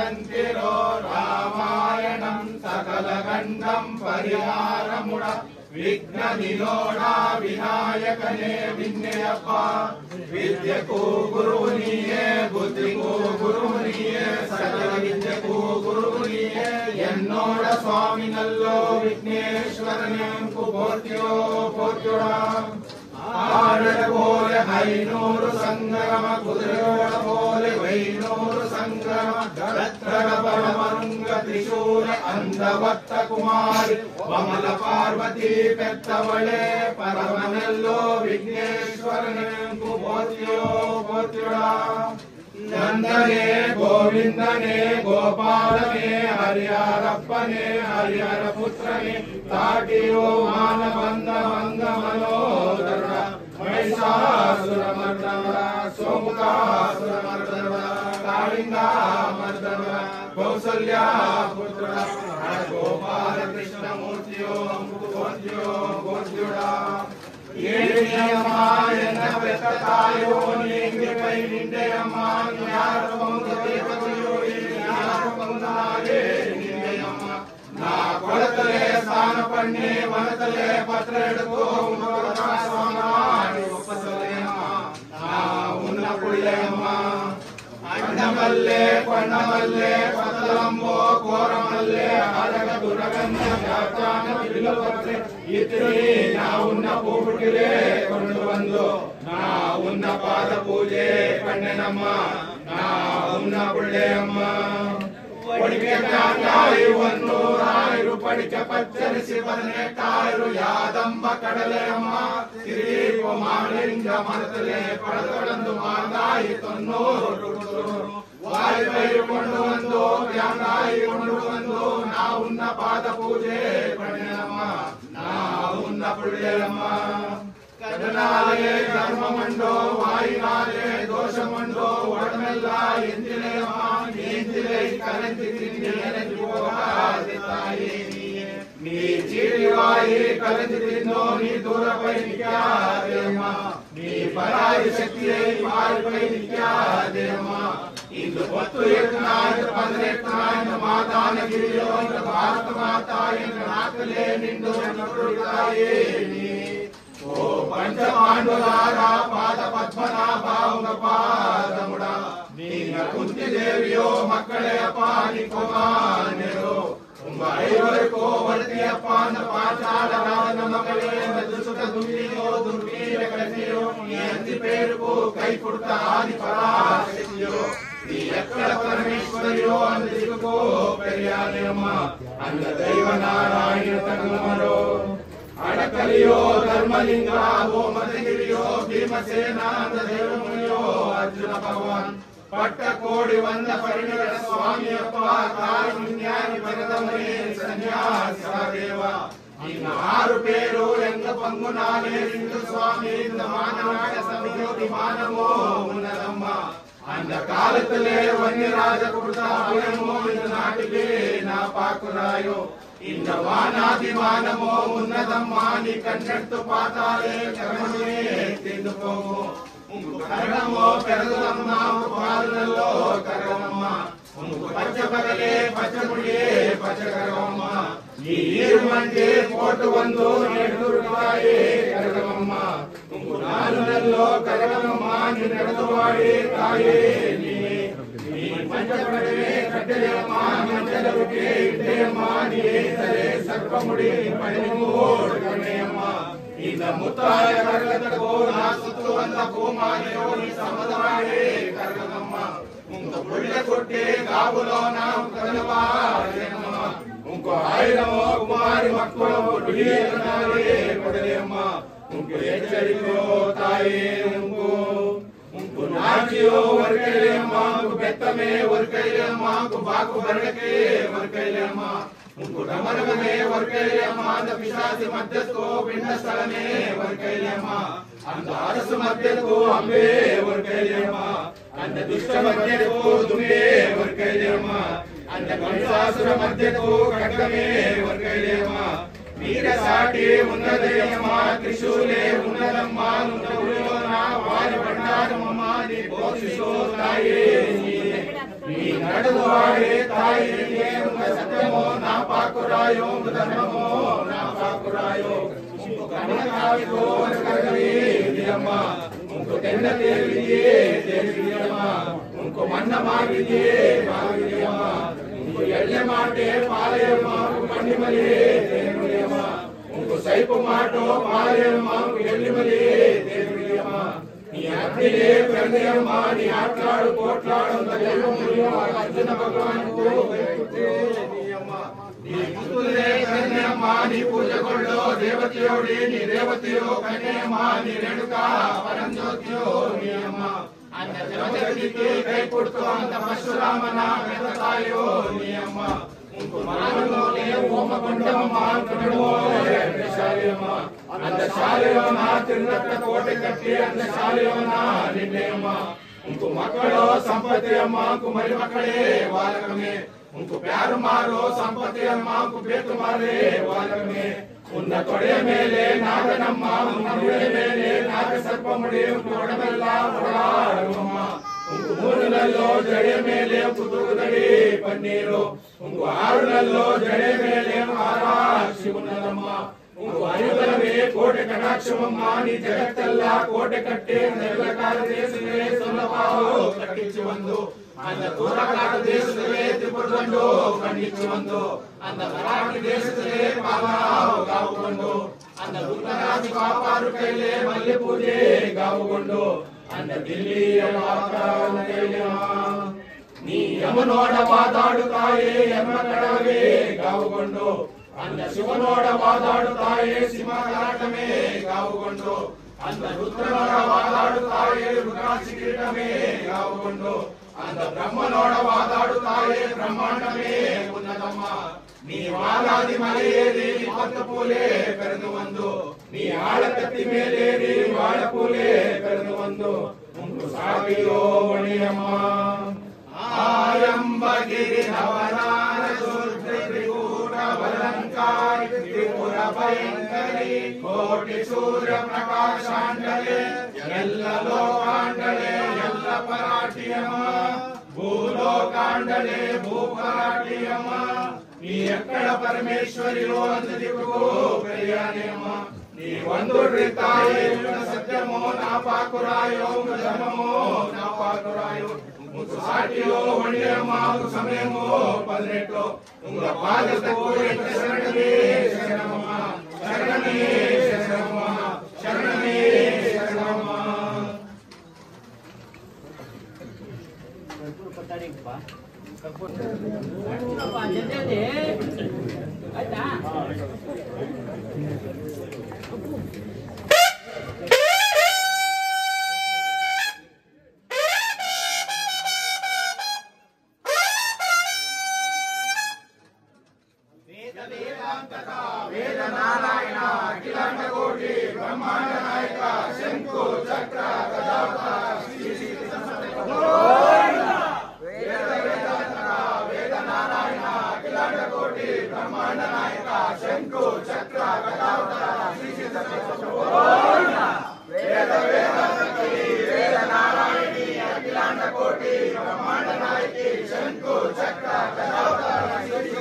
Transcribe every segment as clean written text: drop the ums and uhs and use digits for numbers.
వినంతిరో రామాయణం సకల గండం పరిహారముడ విఘ్న వినోడా వినాయకనే విన్నయప్ప విద్యకు గురువు నీయే బుద్ధికు గురువు నీయే సకల విద్యకు గురువు నీయే ఎన్నోడ స్వామి నల్లో విఘ్నేశ్వరనేంకు పోర్త్యో పోర్త్యుడా ആടട പോലെ ഹൈനൂറ് സംഗ്രമ കുതിരയോട പോലെ വൈനൂറ് സംഗ്രമ രത്രകപരമരുംഗ ത്രിശൂല അന്ധവക്ത കുമാരി വമല പാർവതി പെത്തവളെ പരമനല്ലോ വിഘ്നേശ്വരനെങ്കു പോത്യോ പോത്യുടാ നന്ദനെ ഗോവിന്ദനെ ഗോപാലനെ ഹരിഹരപ്പനെ ഹരിഹരപുത്രനെ താടിയോ മാനബന്ധ ഭംഗ മനോദര महिषासुरमर्दन सोमुखासुरमर्दन कालिंगामर्दन कौसल्यापुत्र गोपाल कृष्ण मूर्तियो मूर्तियो मूर्तियुडा ఏడియమ్మాయన వెతకాయో నీంగిపై నిండయమ్మా జ్ఞానపంగదేవతయోడి జ్ఞానపంగనాలే నిండయమ్మ నా కొడతలే స్థాన పన్నే వనతలే పత్ర ఎడుకో స్వామి ఒప్పసలేమ్మ నా ఉన్న పుడియమ్మ అండమల్లే కొండమల్లే పతలంబో కోరమల్లే అరగ దురగంధ వ్యాఖ్యాన విలువపత్రే ఇతని నా ఉన్న పూపుటిలే ಕೊಂಡು ಬಂದು ನಾ ಉನ್ನ ಪಾದ ಪೂಜೆ ಕಣ್ಣನಮ್ಮ ನಾ ಉನ್ನ ಪುಳ್ಳೆಯಮ್ಮ ಒಡಿಕೆಯನ್ನು ರಾಯರು ಪಡಿಕ ಪಚ್ಚರಿಸಿ ಬದನೆಕಾಯರು ಯಾದಂಬ ಕಡಲೆಯಮ್ಮ ತಿರೀಪ ಮಾಲಿಂಗ ಮನತಲೆ ಪಡೆದೊಡಂದು ಮಾದಾಯಿ ತೊನ್ನೂರು ವಾಯುವೈರು ಕೊಂಡು ಬಂದು ತ್ಯಾಂಗಾಯಿ ಕೊಂಡು ಬಂದು ನಾ ಉನ್ನ ಪಾದ ಪೂಜೆ ಕಣ್ಣನಮ್ಮ ನಾ ಉನ್ನ ಪುಳ್ಳೆಯಮ್ಮ ಕದನಾಲೇ ಧರ್ಮಮಂಡೋ ವಾಯುನಾಲೇ ದೋಷಮಂಡೋ ಒಡಮೆಲ್ಲ ಎಂದಿಲೆಯಮ್ಮ ಎಂದಿಲೆ ಕರೆಂತಿ ತಿಂಡಿ ಎನಗಿ ಹೋಗಾದೆ ತಾಯಿ ನೀ ಚೀರಿವಾಯಿ ಕರೆಂತಿ ತಿನ್ನೋ ನೀ ದೂರಪೈ ನಿಕ್ಕಾದೆಯಮ್ಮ ನೀ ಪರಾಯಿ ಶಕ್ತಿಯೇ ಪಾರಿಪೈ ನಿಕ್ಕಾದೆಯಮ್ಮ ಇಂದು ಹೊತ್ತು ಎತ್ತನಾಯ್ತು ಪದನೆತ್ತನಾಯ್ತು ಮಾತಾನಗಿರಿಯೋ ಇಂದು ಭಾರತ ಮಾತಾ ಎಂದು ನಾಕಲೇ ನಿಂದು ತಾಯೇ ನೀ ఓ పంచ పాండులార పాద పద్మనాభ పాదముడా ನೀನ ಕುಂತಿ ದೇವಿಯೋ ಮಕ್ಕಳೆಯಪ್ಪ ನಿಕೋಮಾನೆರೋ ಐವರಿಕೋ ವರ್ತಿಯಪ್ಪ ಅಂದ ಪಾಚಾಲ ರಾವಣ ಮಗಳೇ ದುಸುತ ದುಂಬಿಯೋ ದುರ್ವೀರ ಕನ್ಯೆಯೋ ನೀ ಅಂತಿ ಪೇರುಕೋ ಕೈ ಕೊಡ್ತ ಆದಿ ಪರಾಶಕ್ತಿಯೋ ನೀ ಎಕ್ಕಳ ಪರಮೇಶ್ವರಿಯೋ ಅಂದ ದಿಗಕೋ ಪೆರಿಯಾನೆಯಮ್ಮ ಅಂದ ದೈವ ನಾರಾಯಣ ತಂಗಮರೋ ಅಡಕಲಿಯೋ ಧರ್ಮಲಿಂಗ ಓ ಮದಗಿರಿಯೋ ಭೀಮಸೇನ ದೇವಮುನಿಯೋ ಅರ್ಜುನ ಭಗವಾನ್ ಪಟ್ಟ ಕೋಡಿ ವಂದ ಪರಿಣಿತ ಸ್ವಾಮಿಯಪ್ಪ ಕಾರುಣ್ಯಾನಿ ಪರದಮನೆ ಸನ್ಯಾಸ ದೇವ ನಿನ್ನ ಆರು ಪೇರು ಎಂಗ ಪಂಗುನಾಲೆ ಇಂದು ಸ್ವಾಮಿ ಇಂದ ಮಾನವಾಡ ಸಂಯೋಗಿ ಮಾನವೋ ಉನ್ನದಮ್ಮ அந்த காலத்திலே வன்னிராஜ கொடுத்த அபயமோ இந்த நாட்டிலே நா பாக்குறாயோ இந்த வானாதிமானமோ உன்னதம்மா நீ கண்ணெடுத்து பார்த்தாலே கர்மமே திந்து போகும் உங்க கரணமோ பெறதம்மா உங்க பாதனல்லோ கரணம்மா உங்க பச்சை பகலே பச்சை முடியே பச்சை கரவம்மா நீ ஈருமಂಡೆ போட்டு வந்து 200 ರೂಪಾಯಿ ಕರಗಮಮ್ಮ ಉಂಗು ನಾಲುನಲ್ಲೋ ಕರಗಮಮ್ಮ ನೀ ನಡೆದುವಾಡಿ ತಾಯೇ ನೀ ಪಂಚಪಡವೆ ಕಟ್ಟೆಯಮ್ಮ ಮಂಚದ ರುಕೆ ಇಟ್ಟೆಯಮ್ಮ ನೀ ತಲೆ ಸರ್ಪಮುಡಿ ಪಡೆಮೋಡ್ ಕಣೆಯಮ್ಮ ಇಂದ ಮುತ್ತಾಯ ಕರಗತಕೋ ನಾ ಸುತ್ತು ಅಂದ ಭೂಮಾನೆಯೋ ನೀ ಸಮದವಾಡಿ ಕರಗಮಮ್ಮ ಉಂಗು ಪುಳ್ಳೆ ಕೊಟ್ಟೆ ಗಾಬುಲೋ ನಾವು ಕರಗವಾಡೆಯಮ್ಮ ಉಂಕು ಆಯಿರಮೋ ಕುಮಾರಿ ಮಕ್ಕಳು ಡುಡಿಯೇ ಕೊಡಲೆಯಮ್ಮ ಉಂಕು ಎಚ್ಚರಿಕೋ ತಾಯೇ ಉಂಕು ನಾಚಿಯೋ ವರ್ಕೈಲೆಯಮ್ಮ ಉಂಕು ಬೆತ್ತಮೇ ವರ್ಕೈಲೆಯಮ್ಮ ಉಂಕು ಬಾಕು ಬರಡಕೆ ವರ್ಕೈಲೆಯಮ್ಮ ಉಂಕು ಡಮರಗಮೇ ವರ್ಕೈಲೆಯಮ್ಮ ಅಂದ ಪಿಶಾಚಿ ಮಧ್ಯಕ್ಕೋ ಪಿಂಡ ಸ್ಥಳಮೇ ವರ್ಕೈಲೆಯಮ್ಮ ಅಂದ ಅರಸು ಮಧ್ಯಕ್ಕೋ ಅಂಬೆ ವರ್ಕೈಲೆಯಮ್ಮ ಅಂದ ದುಷ್ಟ ಮಧ್ಯಕ್ಕೋ ದುಂಬೆ ವರ್ಕೈಲೆಯಮ್ಮ ಅಂದ ಕಂಸಾಸುರ ಮಧ್ಯಕ್ಕೋ ಖಡ್ಗಮೇ ವರ್ಕೈಲೆಯಮ್ಮ ವೀರ ಸಾಟಿ ಉನ್ನದಯಮ್ಮ ತ್ರಿಶೂಲೆ ಉನ್ನದಮ್ಮ ಉನ್ನಗುಳಿಯೋನ ವಾರಿ ಭಂಡಾರಮಮ್ಮ ನೀ ಘೋಷಿಸೋ ತಾಯೇ ನೀ நீ நடந்துவாழே தாயே உங்க சத்தியமோ நான் பாக்குறாயோ உங்க தர்மமோ நான் பாக்குறாயோ உங்க கண்ணாவிதோ ஒரு கருவி அம்மா உங்க தென்ன தேவியே தேவியம்மா உங்க மன்னமாவியே மாவியம்மா உங்க எல்லை மாட்டே பாளையம்மா உங்க மண்ணிமலையே தேவியம்மா உங்க சைப்பு மாட்டோ பாளையம்மா உங்க எல்லிமலையே தேவியம்மா நீ அக்னிலே பிறந்தயம்மா நீ ஆట్లాடு போట్లాடு அந்த தெய்வ முடியும் அர்ஜுன ಭಗವಾನ್ಗೂ ನೀಯಮ್ಮ ನೀ ಪುತ್ರೇ ಕನ್ಯಮ್ಮ ನೀ ಪೂಜೆಗೊಳ್ಳೋ ದೇವತೆಯೋಡಿ ನೀ ದೇವತೆಯೋ ಕನ್ಯಮ್ಮ ನೀ ರೇಣುಕಾ ಪರಂಜ್ಯೋತಿಯೋ ನೀಯಮ್ಮ அந்த ஜகத்திற்கு கை கொடுத்தோ அந்த பரசுராமನ ತಾಯಿಯೋ ನೀಯಮ್ಮ உங்க மனங்களோலே ஓம கொண்டம்மா கடுவோ ಶಾಲೆಯಮ್ಮ அந்த ಶಾಲೆಯವನ ತಿರುನತ್ತ ಕೋಟೆ ಕಟ್ಟಿ அந்த ಶಾಲೆಯವನ ನಿನ್ನೆಯಮ್ಮ ಉಂಕು ಮಕ್ಕಳೋ ಸಂಪತ್ತಿಯಮ್ಮ ಉಂಕು ಮರಿ ಮಕ್ಕಳೇ ವಾಲಕಮೇ ಉಂಕು ಪ್ಯಾರು ಮಾರೋ ಸಂಪತ್ತಿಯಮ್ಮ ಉಂಕು ಬೇತು ಮಾರೇ ವಾಲಕಮೇ ಉನ್ನ ತೊಡೆಯ ಮೇಲೆ ನಾಗನಮ್ಮ ಉನ್ನ ಮುಡಿಯ ಮೇಲೆ ನಾಗ ಸರ್ಪ ಮುಡಿ ಉಂಕು ಒಡಮೆಲ್ಲ ಓಡಾಡುವಮ್ಮ ಉಂಕು ಮೂರಿನಲ್ಲೋ ಜಡೆಯ ಮೇಲೆ ಕುತುಕದಡಿ ಪನ್ನೀರು ಉಂಕು ಆರುನಲ್ಲೋ ಜಡೆಯ ಮೇಲೆ ಆರಾಕ್ಷಿ ಉನ್ನದಮ್ಮ ಉಂಕು ಅರಿವಲವೇ ಕೋಟೆ ಕಟಾಕ್ಷಮಮ್ಮ ನೀ ಜಗತ್ತೆಲ್ಲ ಕೋಟೆ ಕಟ್ಟಿ ನೆಲಕಾಲ ದೇಶವೇ ಸೊಲ್ಲಪಾವು ಕಟ್ಟಿಚ್ಚಿ ಒಂದು அந்த தூரக்கார தேசத்திலே திப்புர்கொண்டு கண்டிச்சு வந்து அந்த மராಠಿ தேசத்திலே பாலாவு காவுಗೊಂಡು அந்த ರುದ್ರರಾಜ ಕಾಪಾರು ಕೈಲೇ ಮಲ್ಲೆ ಪೂಜೆ ಗಾವುಗೊಂಡು அந்த ದಿಲ್ಲಿಯ ಮಾತಾಂತೆಯ ನೀ ಯಮನೋಡ ವಾದಾಡು ತಾಯೇ ಯಮ ಕಡವೇ ಗಾವುಗೊಂಡು அந்த ಶಿವನೋಡ ವಾದಾಡು ತಾಯೇ ಸಿಂಹ ಕರಾಟಮೇ ಗಾವುಗೊಂಡು அந்த ರುದ್ರನೋಡ ವಾದಾಡು ತಾಯೇ ರುದ್ರಾಕ್ಷಿ ಕಿರೀಟಮೇ ಗಾವುಗೊಂಡು அந்த பிரம்மனோட வாதாடு தாயே பிரம்மாண்டமே உன்னதಮ್ಮ நீ வாலாதி மலையேறி பத்து பூலே பெருந்து வந்து நீ ஆழக்கತ್ತಿ ಮೇಲೇರಿ ವಾಳಪೂಲೆ பெருந்து வந்து ಉಂಟು ಸಾವಿಯೋ ಒಣಿಯಮ್ಮ ಆಯಂಬಗಿರಿ ನವನಾರ ದುರ್ಗ ತ್ರಿಕೂಟ ಬಲಂಕಾರಿ ತ್ರಿಪುರ ಭಯಂಕರಿ ಕೋಟಿ ಸೂರ್ಯ ಪ್ರಕಾಶಾಂಡಲೆ ಎಲ್ಲ ಲೋಕಾಂಡಲೆ ಎಲ್ಲ ಪರಾಟಿಯಮ್ಮ భూలోకాండలే భూపరాటియమ్మ నీ ఎక్కడ పరమేశ్వరియో అందుకు పెరియానేమ్మ నీ వందుర్రి తాయే సత్యమో నా పాకురాయో ధర్మమో నా పాకురాయో ముసు సాటియో వండియమ్మ సమయమో 18 ఉంగ పాదకు శరణమే శరణమ్మ శరణమే శరణమ్మ శరణమే శరణమ్మ ಆಯ್ತಾ ವೇದ ನಾರಾಯಣ ಅಖಿಲಾಂಡ ಕೋಟಿ ಬ್ರಹ್ಮಾಂಡ ನಾಯಕ ಶಂಕು ಚಕ್ರ ಗದಾವತಾರ ಶ್ರೀ ಕೋಟಿ ಬ್ರಹ್ಮಾಂಡ ನಾಯಕ ಶಂಕು ಚಕ್ರ ಗದಾವತಾರ ಶ್ರೀ ವೇದ ವೇದಾಂತಕಿ ವೇದ ನಾರಾಯಣಿ ಅಖಿಲಾಂಡ ಕೋಟಿ ಬ್ರಹ್ಮಾಂಡ ನಾಯಕಿ ಶಂಕು ಚಕ್ರ ಗದಾವತಾರ ಶ್ರೀ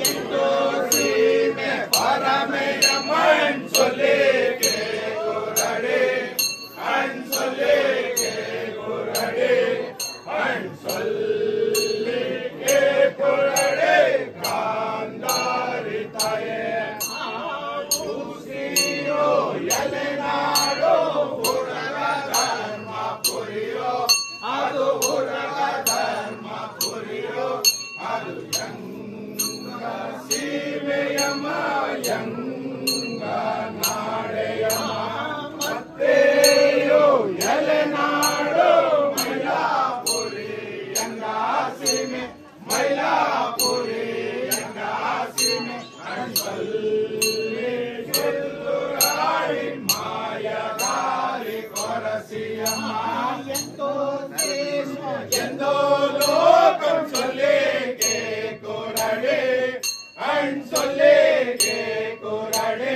ಎಂಟೋ ಸೀಮೆಯಮ್ಮ ಯಂಗ ನಾಡೆಯಮ್ಮ ಮತ್ತೆಯೋ ಎಲೆನಾಡು ಮೈಲಾಪುರಿ ಯಂಗ ಸೀಮೆ ಮೈಲಾಪುರಿ ಯಂಗ ಸೀಮೆ ಅನ್ಸಲ್ಲಿ ಗೆಲ್ಲುರಾಡಿ ಮಾಯಗಾರಿ ಕೊರಸಿಯಮ್ಮ ಎಂದೋ ಲೋಕಂ ಸೊಲ್ಲೇಕೆ ಕೊರಡೆ ಅಣ್ಸೊಲ್ಲೇಕೆ ಕೊರಡೆ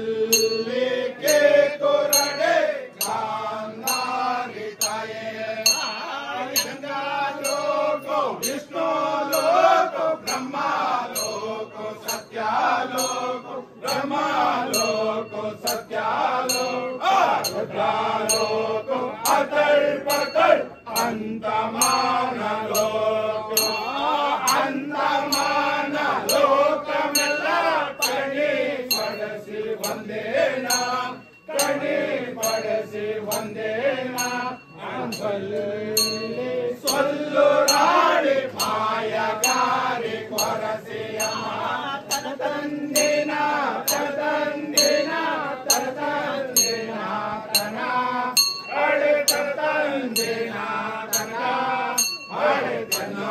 ಅಣ್ಸೊಲ್ಲೇಕೆ ಕೊರಡೆ ಗಾಂಧಾರಿ ತಾಯೇ ಗಂಗಾ ಲೋಕೋ ವಿಷ್ಣು ಲೋಕೋ ಬ್ರಹ್ಮ ಲೋಕೋ ಸತ್ಯ ಲೋಕೋ ಬ್ರಹ್ಮ ಲೋಕೋ ಸತ್ಯ ಲೋಕೋ ಲೋಕೋ ಅತಳ್ ಪತಳ್ ಅಂತಮಾನ ಲೋಕ ಅಂತಮಾನ ಲೋಕಮೆಲ್ಲ ಕಣಿ ಪಡಿಸಿ ಒಂದೇನ ಕಣಿ ಪಡಿಸಿ ಒಂದೇನ ಸೊಲ್ಲು ರಾಡಿ ಮಾಯಗಾರಿ ಕೊರಸಿಯಮ್ಮ ತಂದಿನ ತಂದಿನ ತಂದಿನ ತನ ಅಡೆ ತಂದಿನ ತನ ಅಡೆ ತನ್ನ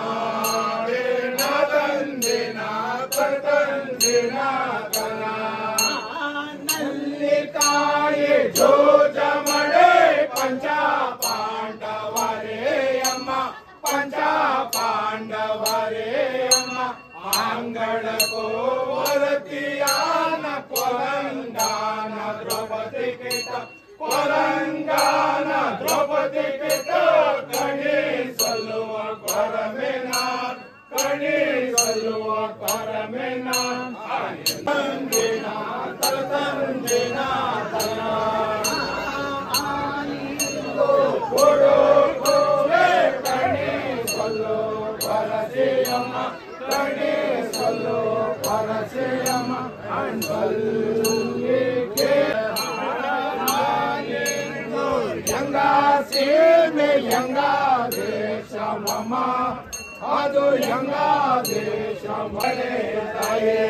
ತಂದಿನ ತಂದಿನ ತನ ನಲ್ಲಿಕಾಯಿ ಜೋಜ ಮಡೆ ಪಂಚ ಪಾಂಡವರೇ ಅಮ್ಮ ಪಂಚ ಪಾಂಡವರೇ ಅಮ್ಮ ಅಂಗಳಕೋ ವರತಿಯಾನ ಕೊರಂಗಾನ ದ್ರೌಪದಿ ಕಿಟ ಕೊರಂಗಾನ ದ್ರೌಪದಿ ಕಿಟ ಕಣಿ ಸಲ್ಲುವ ಕೊರಮೆನ ಕಣಿ ಸಲ್ಲುವ ಕೊರಮೆನ ತಂದಿನ ತಂದಿನ ತನ ಕೊಡೋ ಕೋವೆ ಕಣಿ ಸಲ್ಲು ಕೊರಸಿಯಮ್ಮ ಕಣಿ ಸಲ್ಲು ಕೊರಸಿಯಮ್ಮ ಅಣ್ಸಲ್ಲಿಗೆ ಯಂಗ ಸೀಮೆ ಯಂಗ ದೇಶ ಮಮ ಅದು ಯಂಗ ದೇಶ ಮಳೆ ತಾಯೇ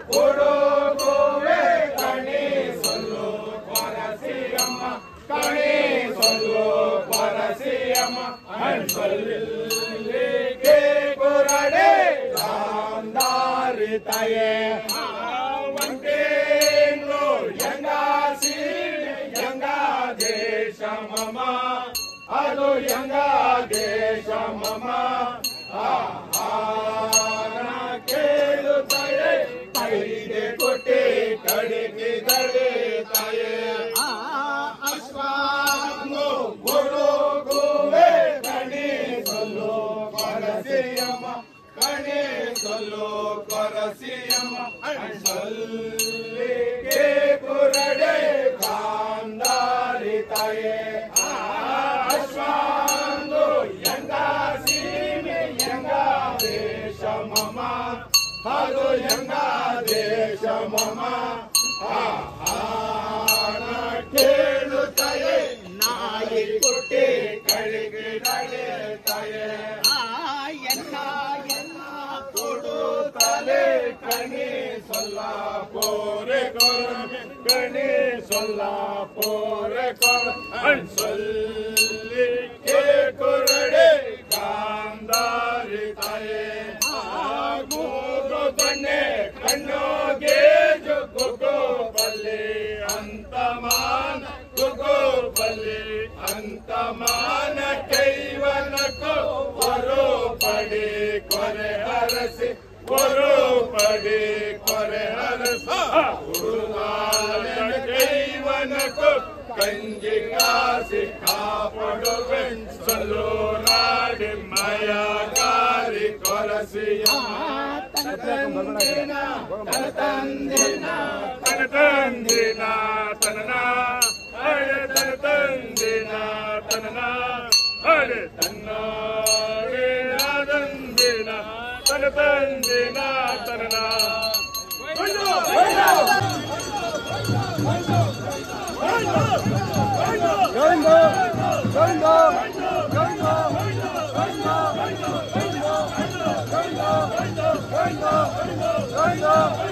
ಕೊಡೋ ಗೋವೆ ಕಣಿ ಸಲ್ಲು ಕೊರಸಿಯಮ್ಮ ಕಣಿ ಸಲ್ಲು ಕೊರಸಿಯಮ್ಮ ಅಣ್ಸಲ್ಲಿಗೆ ಕೊರಡೆ ಗಾಂಧಾರಿ ತಾಯೇ ಒಂಟೇಂಗೋ ಯಂಗ ಸೀಮೆ ಯಂಗ ದೇಶ ಮಮ ಅದು ಯಂಗ ದೇಶ ಮಮ ಆಹಾರ ಕೇಳುತ್ತಾಯೇ ಕೈಗೆ ಕೊಟ್ಟೆ ಕಡೆಗೆ ತಡೆ ತಾಯೇ ಅಶ್ವಾಂಗೋ ಕೊಡೋ ಗೋವೆ ಕಣಿ ಸೊಲ್ಲು ಕೊರಸಿಯಮ್ಮ ಕಣಿ ಸೊಲ್ಲು ಕೊರಸಿಯಮ್ಮ ಅಣ್ಸಲ್ಲಿಗೆ ಕೊರಡೆ ಗಾಂಧಾರಿ ತಾಯೇ ಅಶ್ವಾಂಗೋ ಯಂಗ ಸೀಮೆ ಯಂಗ ದೇಶ ಮಮ ಅದು ಯಂಗ ದೇಶ ಮಮ ಆಹಾರ ಕೇಳುತ್ತಾಯೇ ನಾಯಿ ಕೊಟ್ಟೆ ಕಡೆಗೆ ನಡೆ ತಾಯೇ ಕೊಡುತ್ತಲೇ ಕಣಿ ಸೊಲ್ಲ ಪೋರೆ ಕೊರಮೆ ಕಣಿ ಸೊಲ್ಲ ಪೋರೆ ಕೊರ ಅಣ್ಸಲ್ಲಿಗೆ ಕೊರಡೆ ಗಾಂಧಾರಿ ತಾಯೇ ಮೂಗು ಕಣ್ಣೆ ಕಣ್ಣೋಗೆ ಜುಗ್ಗು ಬಲ್ಲಿ ಅಂತಮಾನ ಗುಗು ಬಲ್ಲಿ ಅಂತಮಾನ ಕೈವನಕ್ಕೂ ಹೊರು ಪಡಿ ಕೊರೆ ಹರಸಿ ಹೊರು ಪಡಿ ಕೊರೆ ಹರಸ ಕೈವನಕ್ಕೂ ಕಂಜಿ ಕಾಸಿ ಕಾಪಡುವೆನ್ ಸೊಲ್ಲು ನಾಡಿ ಮಯಗಾರಿ ಕೊರಸಿಯಮ್ಮ ತಂದಿನ ತಂದಿನ ತಂದಿನ ತನನ ಅಡೆ ತಂದಿನ ತನನ ಅಡೆ ತನ್ನಡೆ ತಂದಿನ ತಂದಿನ ತನನ Go! Go!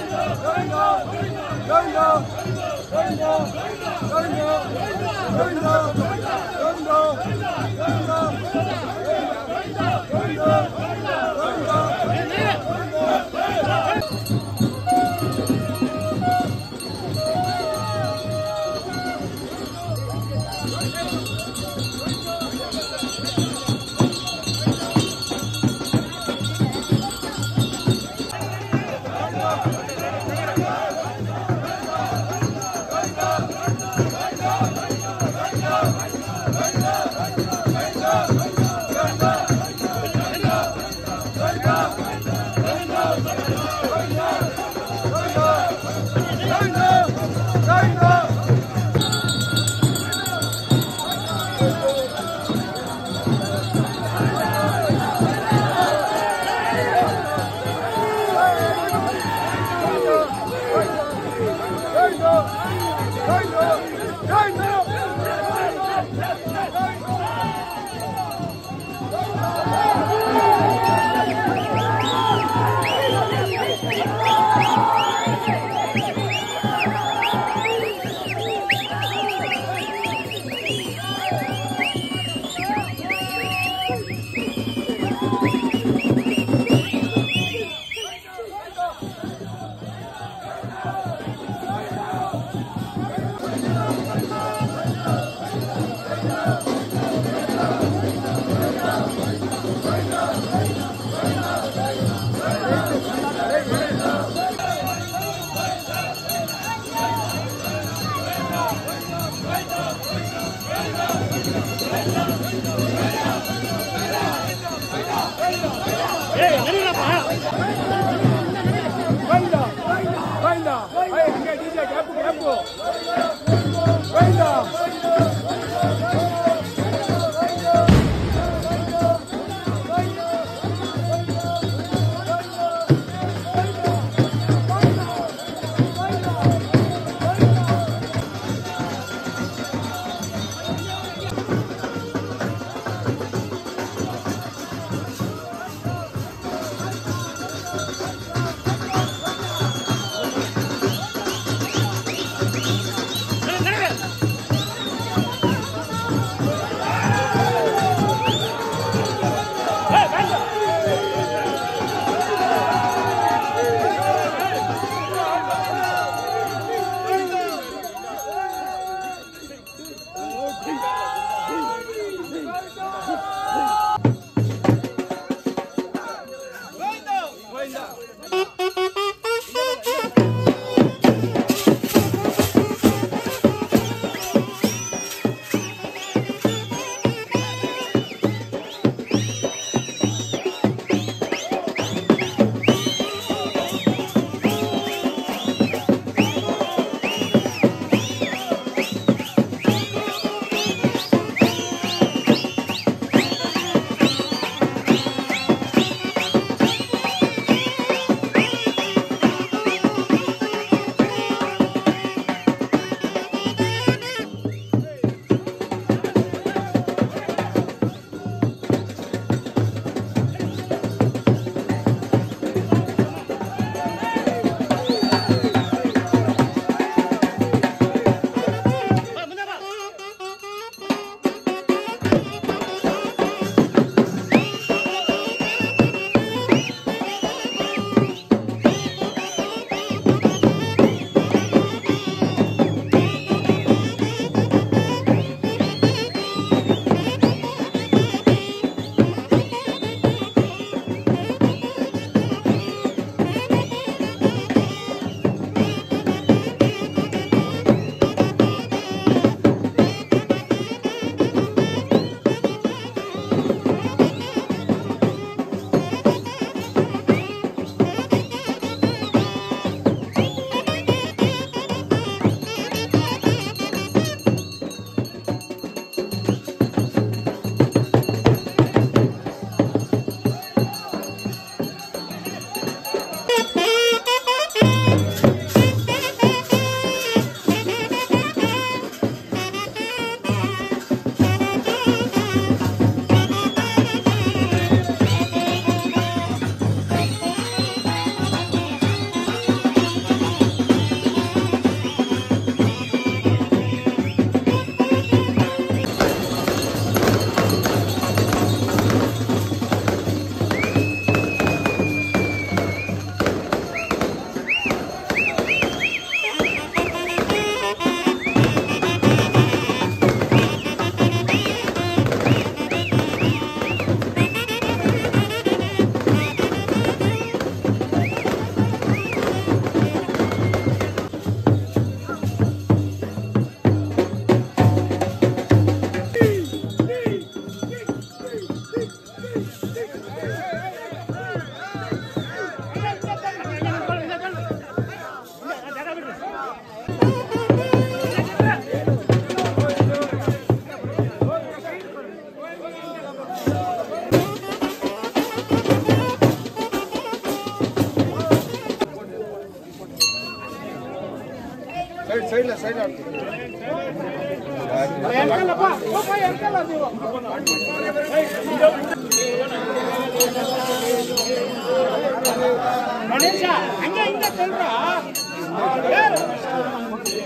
ಗಣೇಶ ಹಂಗೆ ಹಿಂದೆ ತಳ್ರ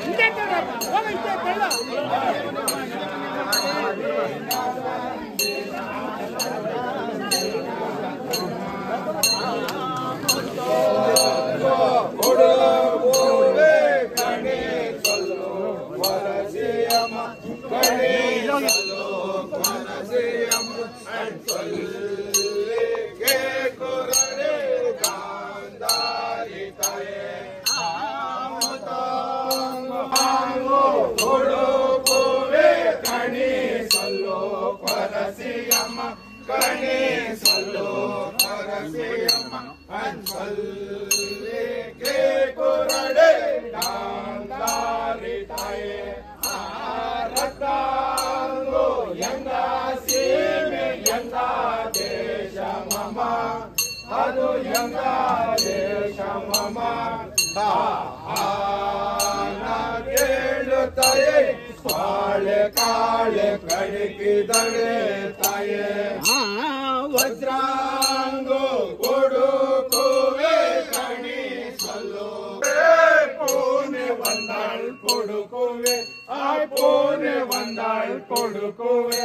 ಹಿಂದೆ ತಳ್ರ ಹೋಗ ಹಿಂದೆ ತಳ್ಳ ಕಾಳೆ ಕಣಕಿದಳೆ ತಾಯೇ ವಜ್ರಾಂಗೋ ಕೊಡುಕುವೆ ಕಣಿಸಲು ಪೂನೆ ಬಂದಾಳ್ ಕೊಡುಕುವೆ ಆ ಪೂನೆ ಬಂದಾಳ್ ಕೊಡುಕುವೆ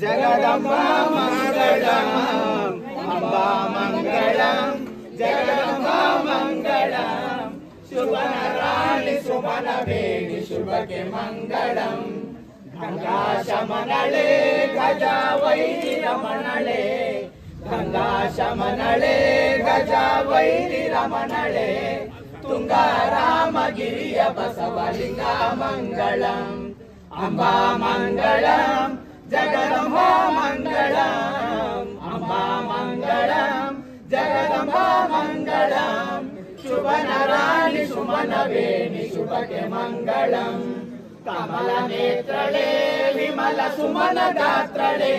जगदम्बा मंगलम अम्बा मंगलम जगदम्बा मंगलम शुभनराणि शुभनवेणि शुभके मंगलम गंगा शमनले गजा वैरि रमणले गंगा शमनले गजा वैरि रमणले तुंगा रामगिरिय बसवलिंग मंगलम अम्बा मंगलम जगदम्बा मंगलम अम्बा मंगलम जगदम्बा मंगलम शुभनराणि शुभनवेणि शुभके मंगलम कमल नेत्रले विमल सुमन गात्रले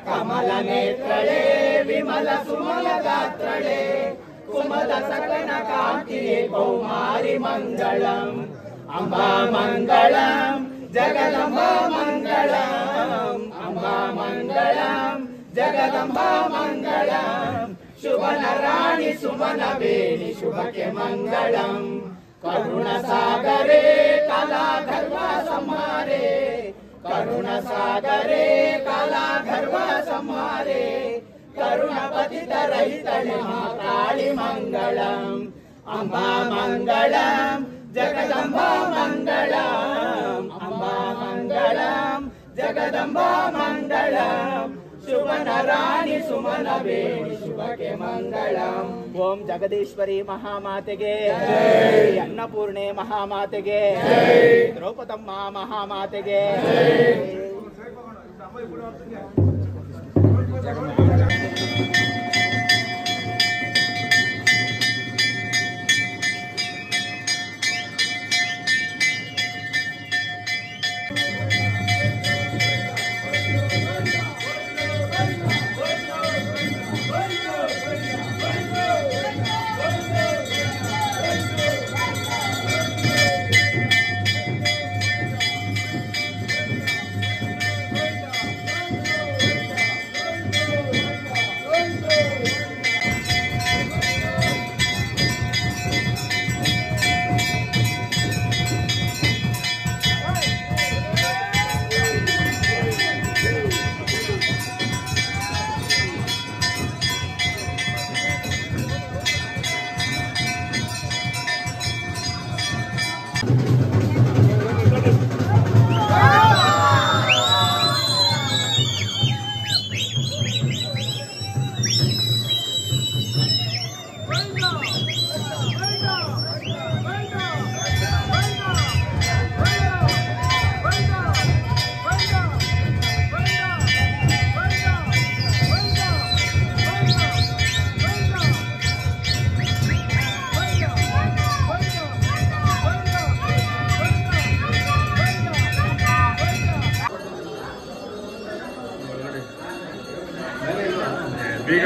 कमल नेत्रले विमल सुमन गात्रले कुमद सकन कांतिये कौमारी मंगलम अम्बा मंगलम जगदम्बा मंगलम अम्बा मंगलम जगदम्बा मंगलम शुभनराणि शुभनवेणि शुभके मंगलम करुण सागरे कला गर्व संहारे करुण सागरे कला गर्व संहारे करुण पतित रहितले महाकाली मंगलम अम्बा मंगलम जगदम्बा मंगलम अम्बा मंगलम जगदम्बा मंगलम शुभनराणि शुभनवेणि शुभके मंगलम ओम जगदीश्वरी महामातेगे जय अन्नपूर्णे महामातेगे जय द्रौपदम्मा महामातेगे బీగ